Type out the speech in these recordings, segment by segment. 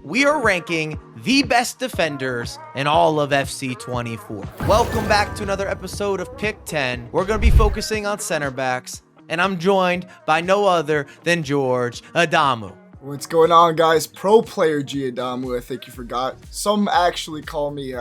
we are ranking the best defenders in all of FC 24. Welcome back to another episode of Pick 10. We're going to be focusing on center backs, and I'm joined by no other than George Adamu. What's going on, guys? Pro player G Adamu, I think you forgot. Some actually call me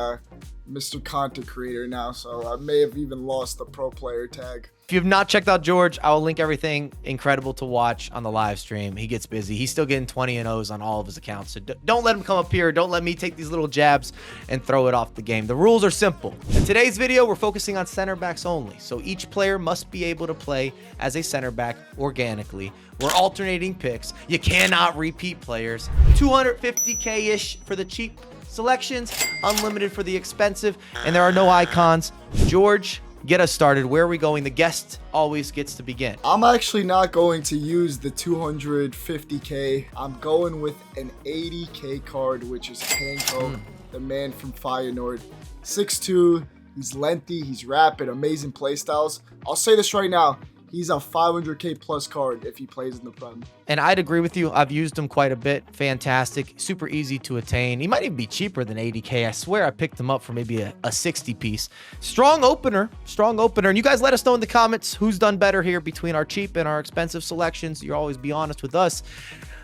Mr. Content Creator now, so I may have even lost the pro player tag. If you have not checked out George, I will link everything incredible to watch on the live stream. He gets busy. He's still getting 20 and O's on all of his accounts. So don't let him come up here. Don't let me take these little jabs and throw it off the game. The rules are simple. In today's video, we're focusing on center backs only. So each player must be able to play as a center back organically. We're alternating picks. You cannot repeat players. 250K-ish for the cheap selections, unlimited for the expensive, and there are no icons. George, get us started. Where are we going? The guest always gets to begin. I'm actually not going to use the 250K. I'm going with an 80K card, which is Panko, the man from Feyenoord. 6'2", he's lengthy, he's rapid, amazing playstyles. I'll say this right now. He's a 500K plus card if he plays in the Prem. And I'd agree with you. I've used him quite a bit. Fantastic. Super easy to attain. He might even be cheaper than 80K. I swear I picked him up for maybe a 60 piece. Strong opener. And you guys let us know in the comments who's done better here between our cheap and our expensive selections. You'll always be honest with us.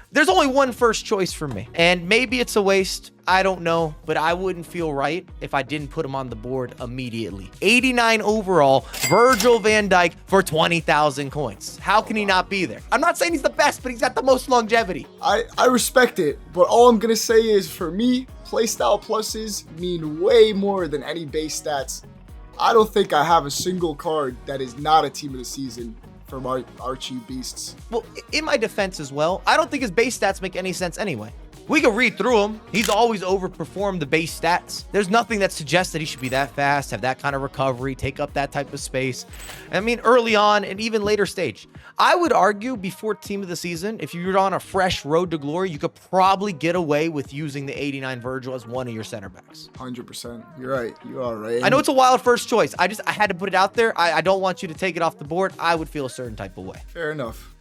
There's only one first choice for me, and maybe it's a waste. I don't know, but I wouldn't feel right if I didn't put him on the board immediately. 89 overall, Virgil van Dijk for 20,000 coins. How can he not be there? I'm not saying he's the best, but he's got the most longevity. I respect it, but all I'm going to say is, for me, playstyle pluses mean way more than any base stats. I don't think I have a single card that is not a team of the season from our cheap beasts. Well, in my defense as well, I don't think his base stats make any sense anyway. We can read through him. He's always overperformed the base stats. There's nothing that suggests that he should be that fast, have that kind of recovery, take up that type of space. I mean, early on and even later stage. I would argue before team of the season, if you're on a fresh road to glory, you could probably get away with using the 89 Virgil as one of your center backs. 100%. You're right. You are right. I know it's a wild first choice. I had to put it out there. I don't want you to take it off the board. I would feel a certain type of way. Fair enough.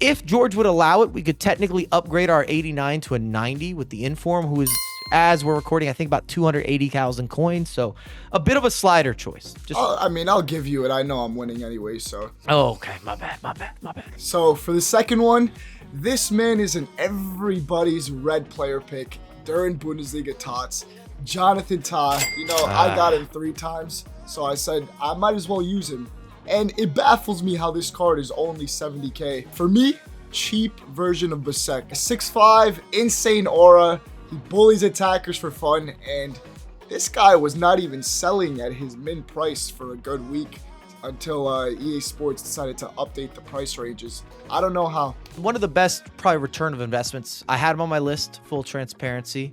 If George would allow it, we could technically upgrade our 89 to a 90 with the Inform, who is, as we're recording, I think about 280,000 coins. So a bit of a slider choice. I'll give you it. I know I'm winning anyway, so. Oh, okay. My bad. So for the second one, this man is an everybody's red player pick during Bundesliga tots. Jonathan Tah. I got him 3 times, so I said I might as well use him. And it baffles me how this card is only 70K. For me, cheap version of Basek. 6'5", insane aura. He bullies attackers for fun. And this guy was not even selling at his min price for a good week until EA Sports decided to update the price ranges. I don't know how. One of the best probably return of investments. I had him on my list, full transparency.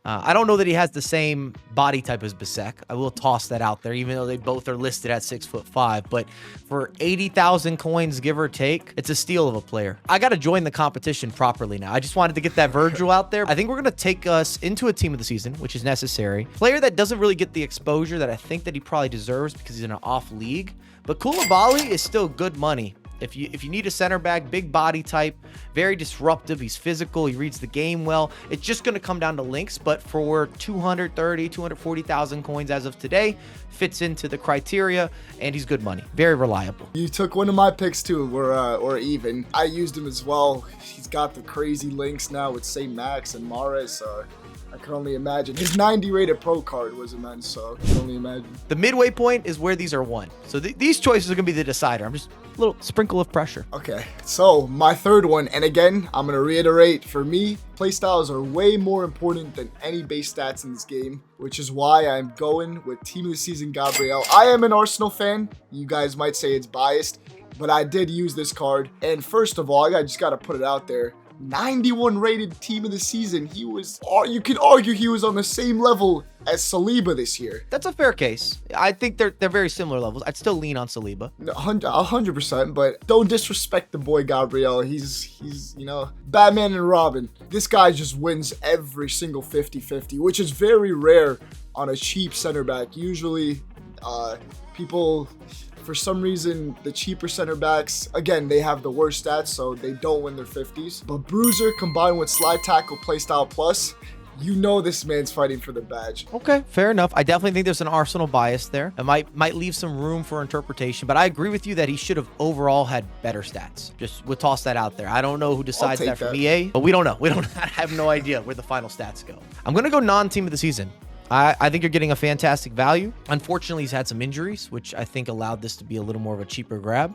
I don't know that he has the same body type as Basek. I will toss that out there, even though they both are listed at 6'5". But for 80,000 coins, give or take, it's a steal of a player. I got to join the competition properly now. I just wanted to get that Virgil out there. I think we're going to take us into a team of the season, which is necessary. Player that doesn't really get the exposure that I think that he probably deserves because he's in an off league. But Koulibaly is still good money. If you need a center back, big body type, very disruptive, he's physical, he reads the game well, it's just going to come down to links. But for 240,000 coins as of today, fits into the criteria, and he's good money. Very reliable. You took one of my picks too, or even. I used him as well. He's got the crazy links now with St. Max and Mahrez. I can only imagine. His 90 rated pro card was immense, so I can only imagine. The midway point is where these are won. So these choices are going to be the decider. I'm just a little sprinkle of pressure. Okay, so my third one, and again, I'm going to reiterate, for me, playstyles are way more important than any base stats in this game, which is why I'm going with Team of the Season Gabriel. I am an Arsenal fan. You guys might say it's biased, but I did use this card. And first of all, I just got to put it out there. 91 rated team of the season. You could argue he was on the same level as Saliba this year. That's a fair case. I think they're very similar levels. I'd still lean on Saliba. 100%, but don't disrespect the boy Gabriel. He's Batman and Robin. This guy just wins every single 50-50, which is very rare on a cheap center back. Usually People, for some reason, the cheaper center backs, again, they have the worst stats, so they don't win their 50s. But Bruiser combined with slide tackle playstyle plus, you know this man's fighting for the badge. Okay, fair enough. I definitely think there's an Arsenal bias there. It might leave some room for interpretation, but I agree with you that he should have overall had better stats. Just we'll toss that out there. I don't know who decides that from EA, but we don't know. I have no idea where the final stats go. I'm gonna go non-team of the season. I think you're getting a fantastic value. Unfortunately, he's had some injuries, which I think allowed this to be a little more of a cheaper grab.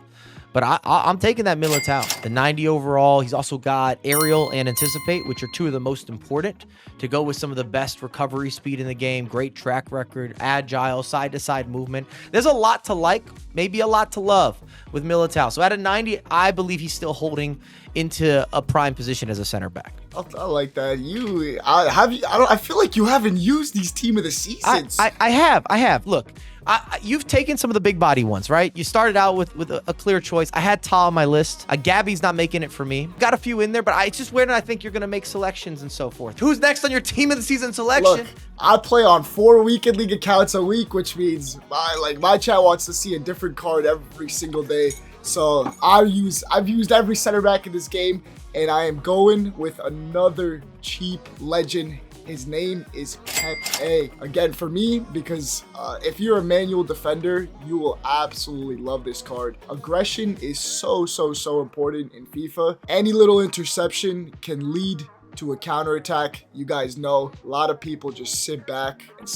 But I'm taking that Militao, the 90 overall. He's also got Aerial and Anticipate, which are two of the most important to go with some of the best recovery speed in the game. Great track record, agile, side-to-side movement. There's a lot to like, maybe a lot to love with Militao. So at a 90, I believe he's still holding into a prime position as a center back. I like that. I feel like you haven't used these team of the seasons. I have. Look, you've taken some of the big body ones, right? You started out with a clear choice. I had Ta on my list. Gabby's not making it for me. Got a few in there, but it's just where I think you're going to make selections and so forth. Who's next on your team of the season selection? Look, I play on 4 weekend league accounts a week, which means my chat wants to see a different card every single day. So I've used every center back in this game, and I am going with another cheap legend. His name is Pepe. Again, for me, because if you're a manual defender, you will absolutely love this card. Aggression is so important in FIFA. Any little interception can lead to a counterattack. You guys know a lot of people just sit back, and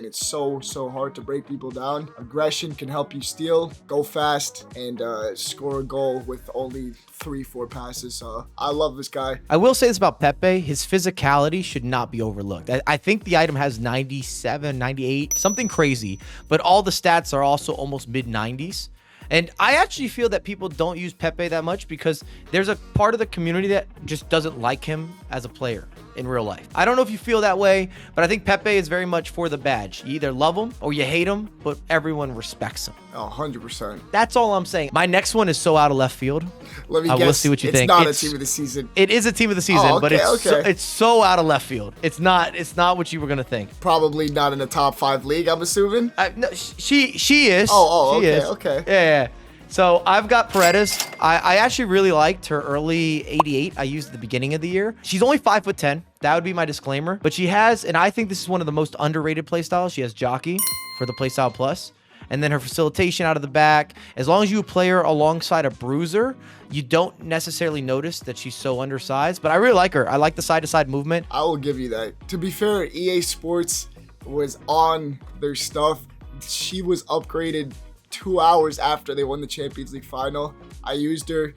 it's so hard to break people down. Aggression can help you steal, go fast, and score a goal with only 3-4 passes. So I love this guy. I will say this about Pepe. His physicality should not be overlooked. I think the item has 97, 98, something crazy, but all the stats are also almost mid-90s. And I actually feel that people don't use Pepe that much because there's a part of the community that just doesn't like him as a player in real life. I don't know if you feel that way, but I think Pepe is very much for the badge. You either love him or you hate him, but everyone respects him. Oh, 100%. That's all I'm saying. My next one is so out of left field. Let me guess. We'll see what you think. It's not a team of the season. It is a team of the season, but it's so out of left field. It's not what you were gonna think. Probably not in a top 5 league, I'm assuming. No, she is. Okay. Yeah. So I've got Paredes. I actually really liked her early 88 I used at the beginning of the year. She's only 5'10". That would be my disclaimer. But she has, and I think this is one of the most underrated playstyles. She has Jockey for the playstyle plus. And then her facilitation out of the back. As long as you play her alongside a bruiser, you don't necessarily notice that she's so undersized. But I really like her. I like the side-to-side movement. I will give you that. To be fair, EA Sports was on their stuff. She was upgraded 2 hours after they won the Champions League final. I used her.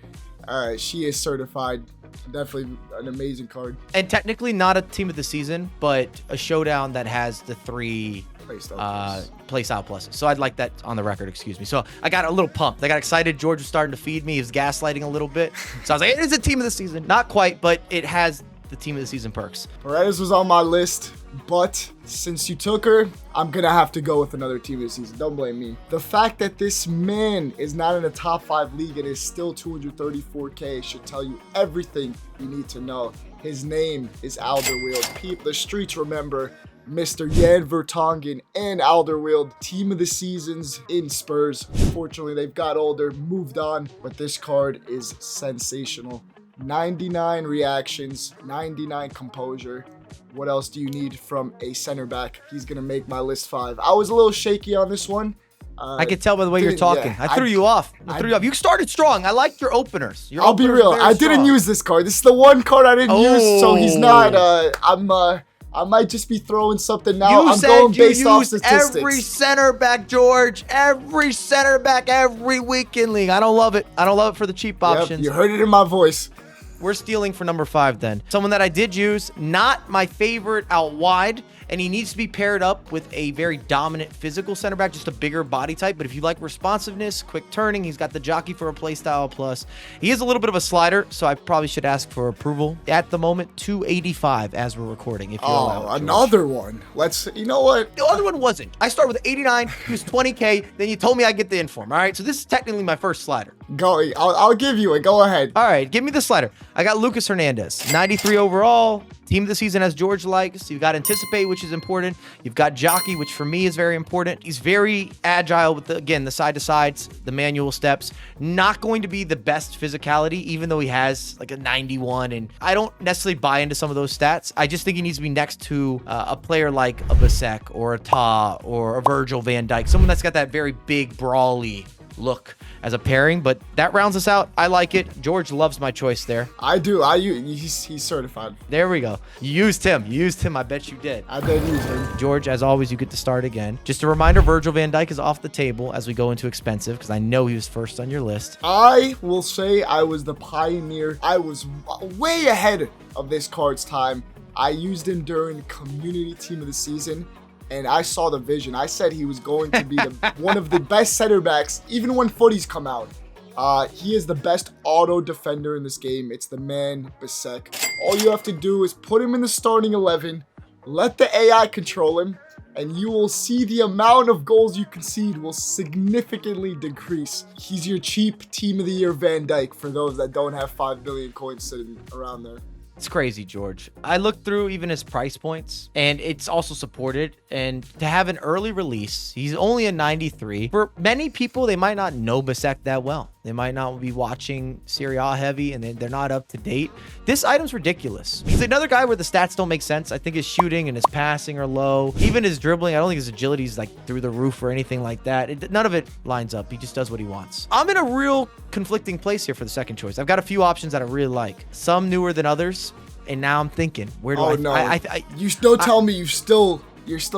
She is certified. Definitely an amazing card. And technically not a team of the season, but a showdown that has the 3 playstyle plus. So I'd like that on the record, excuse me. So I got a little pumped. I got excited. George was starting to feed me. He was gaslighting a little bit. So I was like, it is a team of the season. Not quite, but it has the team of the season perks. Paredes was on my list, but since you took her, I'm gonna have to go with another team of the season. Don't blame me. The fact that this man is not in a top 5 league and is still 234K should tell you everything you need to know. His name is Alderweireld. The streets remember Mr. Jan Vertonghen and Alderweireld, team of the seasons in Spurs. Unfortunately, they've got older, moved on, but this card is sensational. 99 reactions, 99 composure. What else do you need from a center back? He's going to make my list 5. I was a little shaky on this one. I can tell by the way you're talking. Yeah, I threw you off. You started strong. I liked your openers. I'll be real. I didn't use this card. This is the one card I didn't use, so he's not. I might just be throwing something now. I'm going based off statistics. Every center back, George. Every center back, every weekend league. I don't love it. I don't love it for the cheap options. You heard it in my voice. We're stealing for number 5 then. Someone that I did use, not my favorite out wide, and he needs to be paired up with a very dominant physical center back, just a bigger body type. But if you like responsiveness, quick turning, he's got the Jockey for a playstyle plus. He is a little bit of a slider, so I probably should ask for approval. At the moment, 285 as we're recording. If you allow it, another one. You know what? The other one wasn't. I started with 89. He was 20K. Then you told me I get the inform. All right, so this is technically my first slider. Go. I'll give you it. Go ahead. All right, give me the slider. I got Lucas Hernandez, 93 overall. Team of the season, as George likes. You've got Anticipate, which is important. You've got Jockey, which for me is very important. He's very agile with, again, the side-to-sides, the manual steps. Not going to be the best physicality, even though he has like a 91. And I don't necessarily buy into some of those stats. I just think he needs to be next to a player like a Basek or a Ta or a Virgil van Dijk, someone that's got that very big, brawly look as a pairing, but that rounds us out. I like it. George loves my choice there. I do. He's certified. There we go. You used him. I bet you did. I did use him. George, as always, you get to start again. Just a reminder, Virgil van Dijk is off the table as we go into expensive, because I know he was first on your list. I will say I was the pioneer. I was way ahead of this card's time. I used him during community team of the season, and I saw the vision. I said he was going to be one of the best center backs, even when footies come out. He is the best auto defender in this game. It's the man, Basek. All you have to do is put him in the starting 11, let the AI control him, and you will see the amount of goals you concede will significantly decrease. He's your cheap team of the year Van Dijk for those that don't have 5 billion coins sitting around there. It's crazy, George. I looked through even his price points, and it's also supported. And to have an early release, he's only a 93. For many people, they might not know Basek that well. They might not be watching Serie A heavy, and they're not up to date. This item's ridiculous. He's another guy where the stats don't make sense. I think his shooting and his passing are low. Even his dribbling, I don't think his agility is like through the roof or anything like that. None of it lines up. He just does what he wants. I'm in a real conflicting place here for the second choice. I've got a few options that I really like. Some newer than others. And now I'm thinking, where do you don't tell me you're still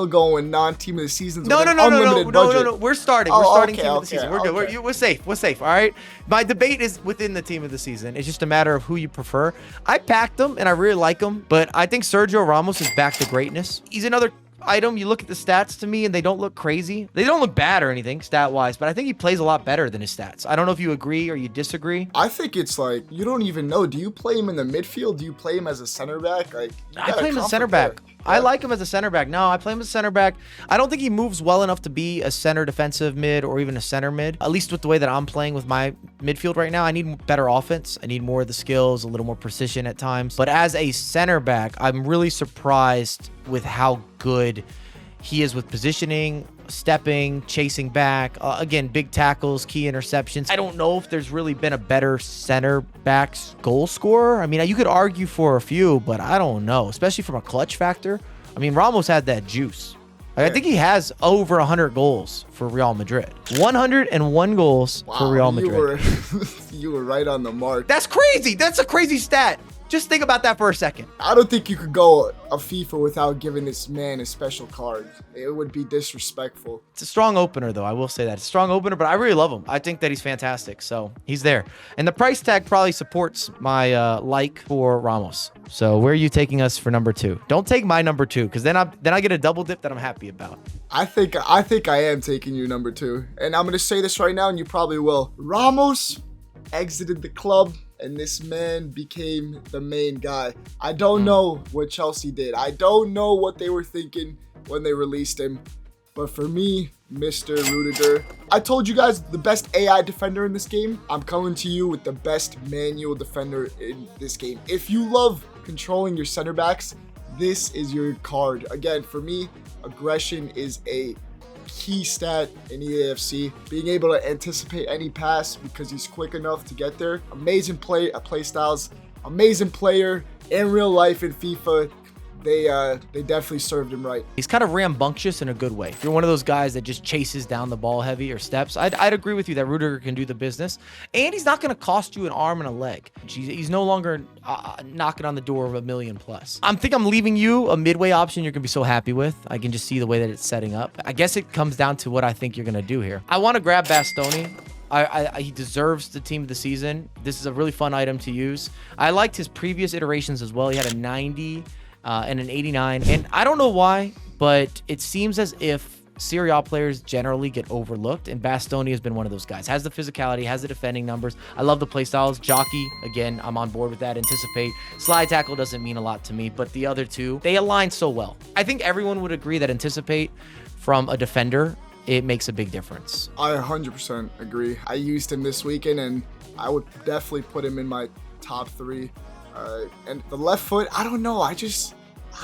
going non-team of the season. No. We're starting. We're starting team of the season. We're good. We're safe. All right. My debate is within the team of the season. It's just a matter of who you prefer. I packed him and I really like him, but I think Sergio Ramos is back to greatness. He's another item. You look at the stats to me and they don't look crazy. They don't look bad or anything stat-wise, but I think he plays a lot better than his stats. I don't know if you agree or you disagree. I think it's like, you don't even know. Do you play him in the midfield? Do you play him as a center back? Like, I play him as a center back. I like him as a center back. No, I play him as a center back. I don't think he moves well enough to be a center defensive mid or even a center mid, at least with the way that I'm playing with my midfield right now. I need better offense. I need more of the skills, a little more precision at times. But as a center back, I'm really surprised with how good he is with positioning, stepping, chasing back. Again, big tackles, key interceptions. I don't know if there's really been a better center back's goal scorer. I mean, you could argue for a few, but I don't know, especially from a clutch factor. I mean, Ramos had that juice. I think he has over 100 goals for Real Madrid. 101 goals for Real Madrid. You were right on the mark. That's crazy. That's a crazy stat. Just think about that for a second. I don't think you could go a FIFA without giving this man a special card. It would be disrespectful. It's a strong opener, though. I will say that. It's a strong opener, but I really love him. I think that he's fantastic. So he's there. And the price tag probably supports my like for Ramos. So where are you taking us for number 2? Don't take my number 2, because then I get a double dip that I'm happy about. I think I am taking you number 2. And I'm going to say this right now, and you probably will. Ramos exited the club, and this man became the main guy. I don't know what Chelsea did. I don't know what they were thinking when they released him. But for me, Mr. Rudiger, I told you guys the best AI defender in this game. I'm coming to you with the best manual defender in this game. If you love controlling your center backs, this is your card. Again, for me, aggression is a key stat in EAFC. Being able to anticipate any pass because he's quick enough to get there. Amazing play styles. Amazing player in real life in FIFA. They definitely served him right. He's kind of rambunctious in a good way. If you're one of those guys that just chases down the ball heavy or steps, I'd agree with you that Rudiger can do the business. And he's not going to cost you an arm and a leg. He's no longer knocking on the door of $1 million plus. I think I'm leaving you a midway option you're going to be so happy with. I can just see the way that it's setting up. I guess it comes down to what I think you're going to do here. I want to grab Bastoni. He deserves the team of the season. This is a really fun item to use. I liked his previous iterations as well. He had a 90 and an 89. And I don't know why, but it seems as if Serie A players generally get overlooked, and Bastoni has been one of those guys. Has the physicality, has the defending numbers. I love the play styles. Jockey, again, I'm on board with that. Anticipate. Slide tackle doesn't mean a lot to me, but the other two, they align so well. I think everyone would agree that Anticipate from a defender it makes a big difference. I 100% agree. I used him this weekend, and I would definitely put him in my top 3. And the left foot, I don't know. I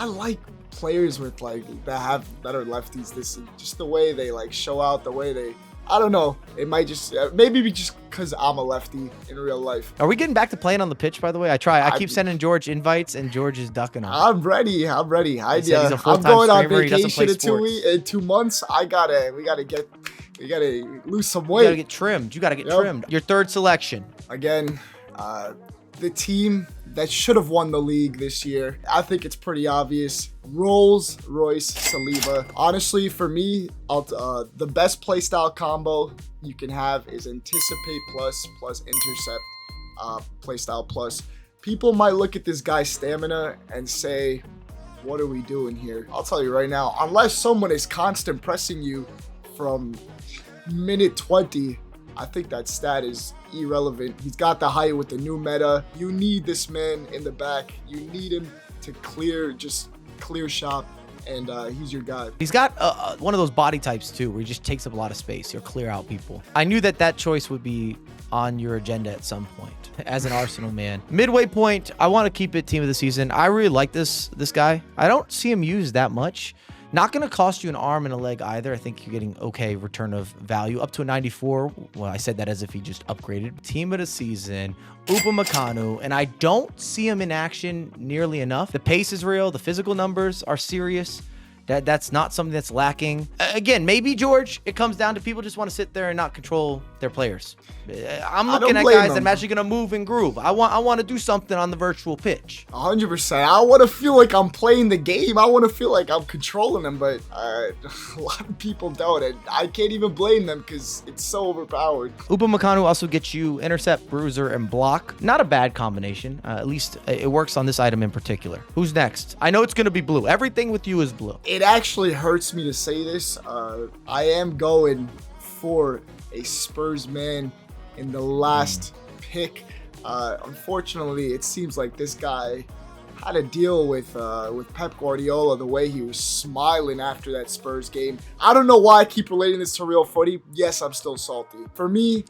like players with like that are lefties. This just the way they like show out, the way they. I don't know. It might just maybe be just because I'm a lefty in real life. Are we getting back to playing on the pitch, by the way? I keep sending George invites, and George is ducking them. I'm ready. I'm going on vacation in 2 months. We gotta lose some weight. You gotta get trimmed. Trimmed. Your third selection. Again, the team that should have won the league this year. I think it's pretty obvious. Rolls-Royce Saliba. Honestly, for me, the best playstyle combo you can have is Anticipate plus Intercept playstyle plus. People might look at this guy's stamina and say, what are we doing here? I'll tell you right now, unless someone is constant pressing you from minute 20, I think that stat is irrelevant. He's got the height with the new meta. You need this man in the back. You need him to clear shop, and he's your guy. He's got one of those body types too, where he just takes up a lot of space. He'll clear out people. I knew that choice would be on your agenda at some point as an Arsenal man. Midway point, I want to keep it team of the season. I really like this guy. I don't see him used that much. Not going to cost you an arm and a leg either. I think you're getting okay return of value. Up to a 94. Well, I said that as if he just upgraded. Team of the season, Upamecano. And I don't see him in action nearly enough. The pace is real. The physical numbers are serious. That's not something that's lacking. Again, maybe, George, it comes down to people just want to sit there and not control their players. I'm looking at guys that I'm actually going to move and groove. I want to do something on the virtual pitch. 100%. I want to feel like I'm playing the game. I want to feel like I'm controlling them, but a lot of people don't. And I can't even blame them because it's so overpowered. Upamecano also gets you intercept, bruiser, and block. Not a bad combination. At least it works on this item in particular. Who's next? I know it's going to be blue. Everything with you is blue. It actually hurts me to say this. I am going for a Spurs man in the last pick. Unfortunately, it seems like this guy had to deal with Pep Guardiola, the way he was smiling after that Spurs game. I don't know why I keep relating this to real footy. Yes, I'm still salty. For me,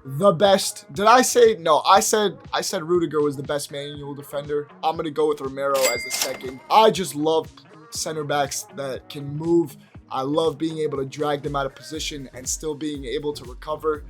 the best. Did I say no? I said Rudiger was the best manual defender. I'm gonna go with Romero as the second. I just love center backs that can move. I love being able to drag them out of position and still being able to recover.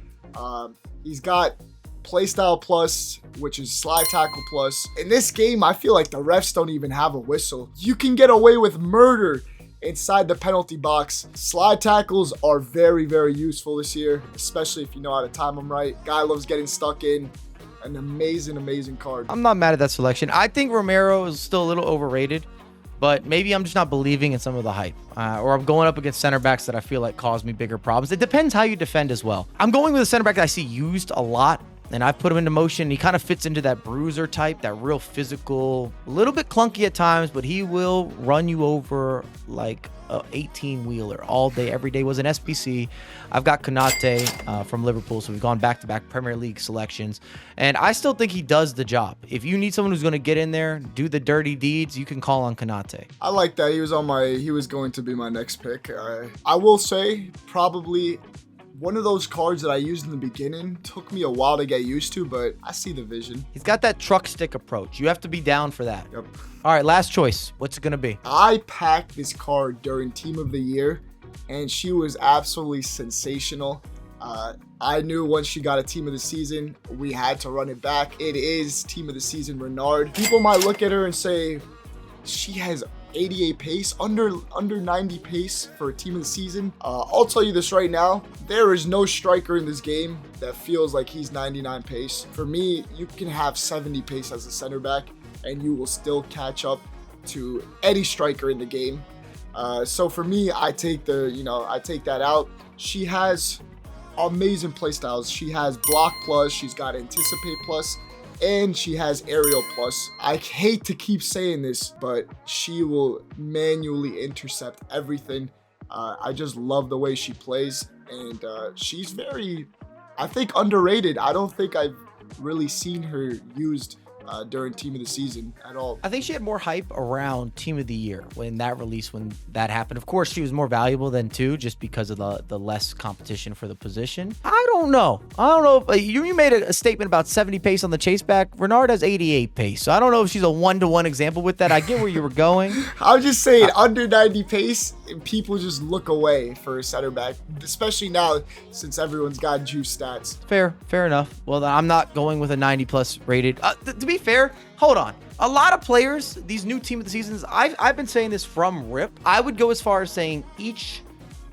He's got playstyle plus, which is slide tackle plus. In this game, I feel like the refs don't even have a whistle. You can get away with murder inside the penalty box. Slide tackles are very, very useful this year, especially if you know how to time them right. Guy loves getting stuck in. An amazing card. I'm not mad at that selection. I think Romero is still a little overrated, but maybe I'm just not believing in some of the hype. Or I'm going up against center backs that I feel like cause me bigger problems. It depends how you defend as well. I'm going with a center back that I see used a lot, and I've put him into motion. He kind of fits into that bruiser type, that real physical, a little bit clunky at times, but he will run you over like a 18-wheeler all day, every day. Was an SPC. I've got Konate from Liverpool, so we've gone back-to-back Premier League selections, and I still think he does the job. If you need someone who's going to get in there, do the dirty deeds, you can call on Konate. I like that. He was going to be my next pick. I will say probably one of those cards that I used in the beginning took me a while to get used to, but I see the vision. He's got that truck stick approach. You have to be down for that. Yep. All right, last choice. What's it going to be? I packed this card during Team of the Year, and she was absolutely sensational. I knew once she got a Team of the Season, we had to run it back. It is Team of the Season Renard. People might look at her and say, she has 88 pace, under 90 pace for a Team of the Season. I'll tell you this right now, there is no striker in this game that feels like he's 99 pace. For me, you can have 70 pace as a center back and you will still catch up to any striker in the game. So for me, I take that out. She has amazing playstyles. She has block plus, she's got anticipate plus, and she has aerial plus. I hate to keep saying this, but she will manually intercept everything. I just love the way she plays, and she's very, I think, underrated. I don't think I've really seen her used during Team of the Season at all. I think she had more hype around Team of the Year when that happened. Of course, she was more valuable than 2 just because of the less competition for the position. I don't know. If you made a statement about 70 pace on the chase back. Renard has 88 pace. So I don't know if she's a 1-to-1 example with that. I get where you were going. I'm just saying, under 90 pace, people just look away for a center back, especially now since everyone's got juice stats. Fair enough. Well, I'm not going with a 90 plus rated. To be fair, hold on. A lot of players, these new Team of the Seasons, I've been saying this from RIP. I would go as far as saying each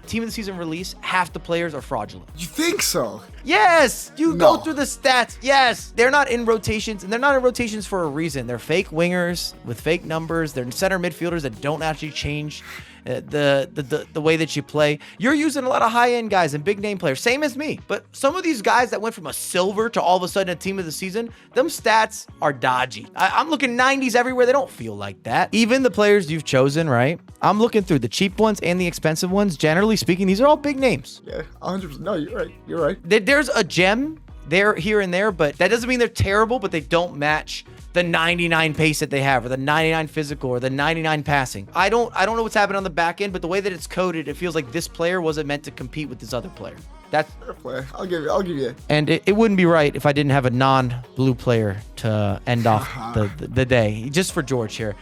Team of the Season release, half the players are fraudulent. You think so? Yes. Go through the stats. Yes. They're not in rotations, and they're not in rotations for a reason. They're fake wingers with fake numbers. They're center midfielders that don't actually change the way that you play. You're using a lot of high-end guys and big name players, same as me. But some of these guys that went from a silver to all of a sudden a Team of the Season, them stats are dodgy. I'm looking 90s everywhere. They don't feel like that. Even the players you've chosen, right? I'm looking through the cheap ones and the expensive ones. Generally speaking, these are all big names. Yeah, 100%. No, you're right. You're right. There's a gem there, here and there, but that doesn't mean they're terrible, but they don't match the 99 pace that they have, or the 99 physical, or the 99 passing. I don't know what's happening on the back end, but the way that it's coded, it feels like this player wasn't meant to compete with this other player. That's fair play. I'll give you. And it wouldn't be right if I didn't have a non-blue player to end off the day. Just for George here.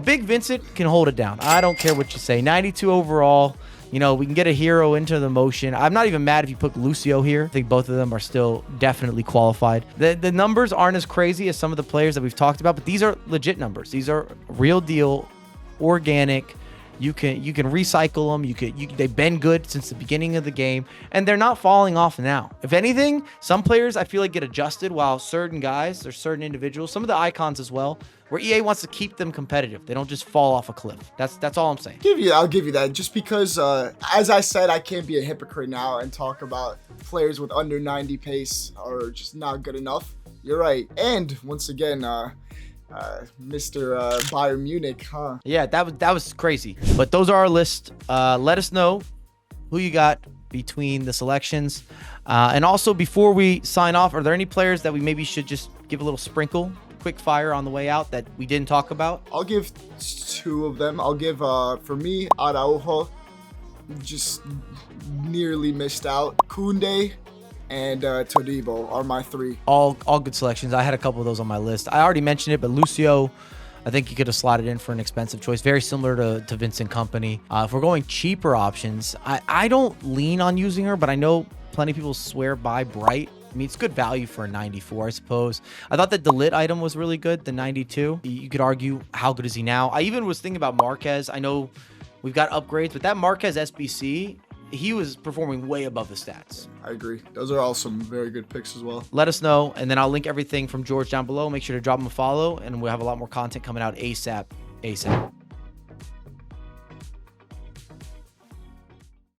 Big Vincent can hold it down. I don't care what you say. 92 overall. We can get a hero into the motion. I'm not even mad if you put Lucio here. I think both of them are still definitely qualified. The numbers aren't as crazy as some of the players that we've talked about, but these are legit numbers. These are real deal, organic. You can recycle them. They've been good since the beginning of the game, and they're not falling off now. If anything, some players I feel like get adjusted, while certain guys or certain individuals, some of the icons as well, where EA wants to keep them competitive. They don't just fall off a cliff. That's all I'm saying. I'll give you that. Just because, as I said, I can't be a hypocrite now and talk about players with under 90 pace are just not good enough. You're right. And once again, Mr. Bayern Munich, huh? Yeah, that was crazy. But those are our list. Let us know who you got between the selections. And also, before we sign off, are there any players that we maybe should just give a little sprinkle, quick fire on the way out that we didn't talk about? I'll give 2 of them. I'll give, for me, Araujo. Just nearly missed out. Koundé and Todibo are my 3. All good selections. I had a couple of those on my list. I already mentioned it, but Lucio, I think you could have slotted in for an expensive choice. Very similar to Vincent Kompany. If we're going cheaper options, I don't lean on using her, but I know plenty of people swear by Bright. I mean, it's good value for a 94, I suppose. I thought that the lit item was really good, the 92. You could argue, how good is he now? I even was thinking about Marquez. I know we've got upgrades, but that Marquez SBC, he was performing way above the stats. I agree. Those are all some very good picks as well. Let us know, and then I'll link everything from George down below. Make sure to drop him a follow, and we'll have a lot more content coming out ASAP.